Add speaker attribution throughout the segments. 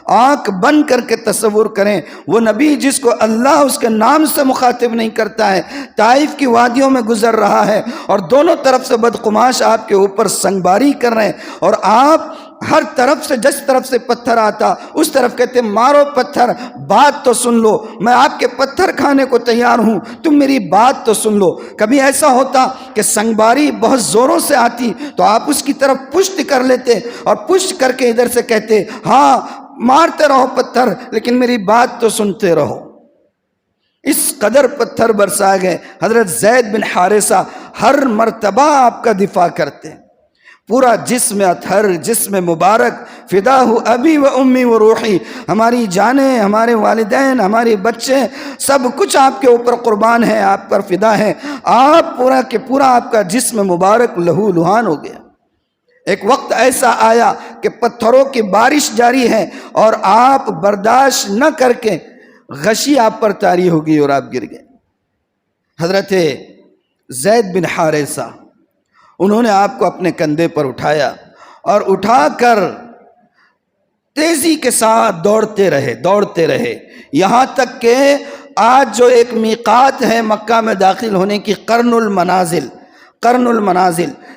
Speaker 1: آنکھ بند کر کے تصور کریں، وہ نبی جس کو اللہ اس کے نام سے مخاطب نہیں کرتا ہے، طائف کی وادیوں میں گزر رہا ہے اور دونوں طرف سے بدقماش آپ کے اوپر سنگباری کر رہے ہیں، اور آپ ہر طرف سے جس طرف سے پتھر آتا اس طرف کہتے مارو پتھر، بات تو سن لو، میں آپ کے پتھر کھانے کو تیار ہوں، تم میری بات تو سن لو۔ کبھی ایسا ہوتا کہ سنگباری بہت زوروں سے آتی تو آپ اس کی طرف پشت کر لیتے اور پشت کر کے ادھر سے کہتے ہاں مارتے رہو پتھر لیکن میری بات تو سنتے رہو۔ اس قدر پتھر برسائے گئے، حضرت زید بن حارثہ ہر مرتبہ آپ کا دفاع کرتے، پورا جسم اطہر، جسم مبارک، فدا ہو ابی و امی و روحی، ہماری جانیں، ہمارے والدین، ہمارے بچے، سب کچھ آپ کے اوپر قربان ہے، آپ پر فدا ہے، آپ پورا کہ پورا آپ کا جسم مبارک لہو لہان ہو گیا۔ ایک وقت ایسا آیا کہ پتھروں کی بارش جاری ہے اور آپ برداشت نہ کر کے غشی آپ پر طاری ہو گئی اور آپ گر گئے۔ حضرت زید بن حارثہ انہوں نے آپ کو اپنے کندھے پر اٹھایا اور اٹھا کر تیزی کے ساتھ دوڑتے رہے یہاں تک کہ آج جو ایک میقات ہے مکہ میں داخل ہونے کی، قرن المنازل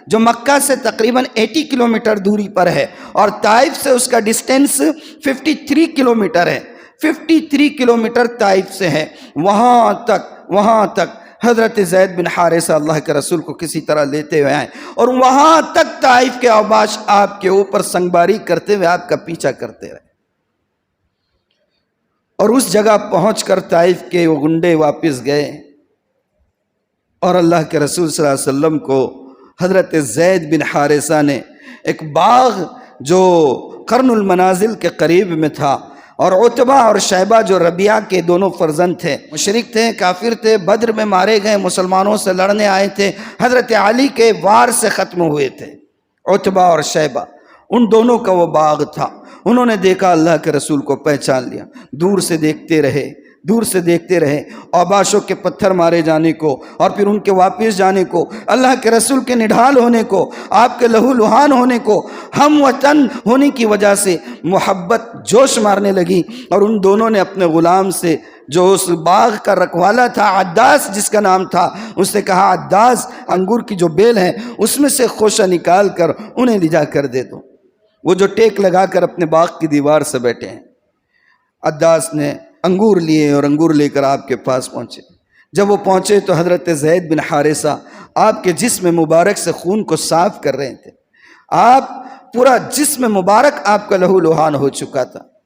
Speaker 1: جو مکہ سے تقریباً 80 کلومیٹر دوری پر ہے اور طائف سے اس کا ڈسٹینس 53 کلومیٹر ہے، 53 کلومیٹر طائف سے ہے، وہاں تک حضرت زید بن حارثہ اللہ کے رسول کو کسی طرح لیتے ہوئے آئے اور وہاں تک طائف کے اوباش آپ کے اوپر سنگباری کرتے ہوئے آپ کا پیچھا کرتے رہے، اور اس جگہ پہنچ کر طائف کے وہ گنڈے واپس گئے اور اللہ کے رسول صلی اللہ علیہ وسلم کو حضرت زید بن حارثہ نے ایک باغ جو قرن المنازل کے قریب میں تھا، اور عتبہ اور شیبہ جو ربیعہ کے دونوں فرزند تھے، مشرک تھے، کافر تھے، بدر میں مارے گئے، مسلمانوں سے لڑنے آئے تھے، حضرت علی کے وار سے ختم ہوئے تھے، عتبہ اور شیبہ، ان دونوں کا وہ باغ تھا۔ انہوں نے دیکھا، اللہ کے رسول کو پہچان لیا، دور سے دیکھتے رہے اوباشوں کے پتھر مارے جانے کو اور پھر ان کے واپس جانے کو، اللہ کے رسول کے نڈھال ہونے کو، آپ کے لہو لہان ہونے کو، ہم وطن ہونے کی وجہ سے محبت جوش مارنے لگی، اور ان دونوں نے اپنے غلام سے جو اس باغ کا رکھوالا تھا، عداس جس کا نام تھا، اس سے کہا عداس انگور کی جو بیل ہے اس میں سے خوشہ نکال کر انہیں لے جا کر دے دو، وہ جو ٹیک لگا کر اپنے باغ کی دیوار سے بیٹھے ہیں۔ عداس نے انگور لیے اور انگور لے کر آپ کے پاس پہنچے۔ جب وہ پہنچے تو حضرت زید بن حارثہ آپ کے جسم مبارک سے خون کو صاف کر رہے تھے، آپ پورا جسم مبارک آپ کا لہو لہان ہو چکا تھا۔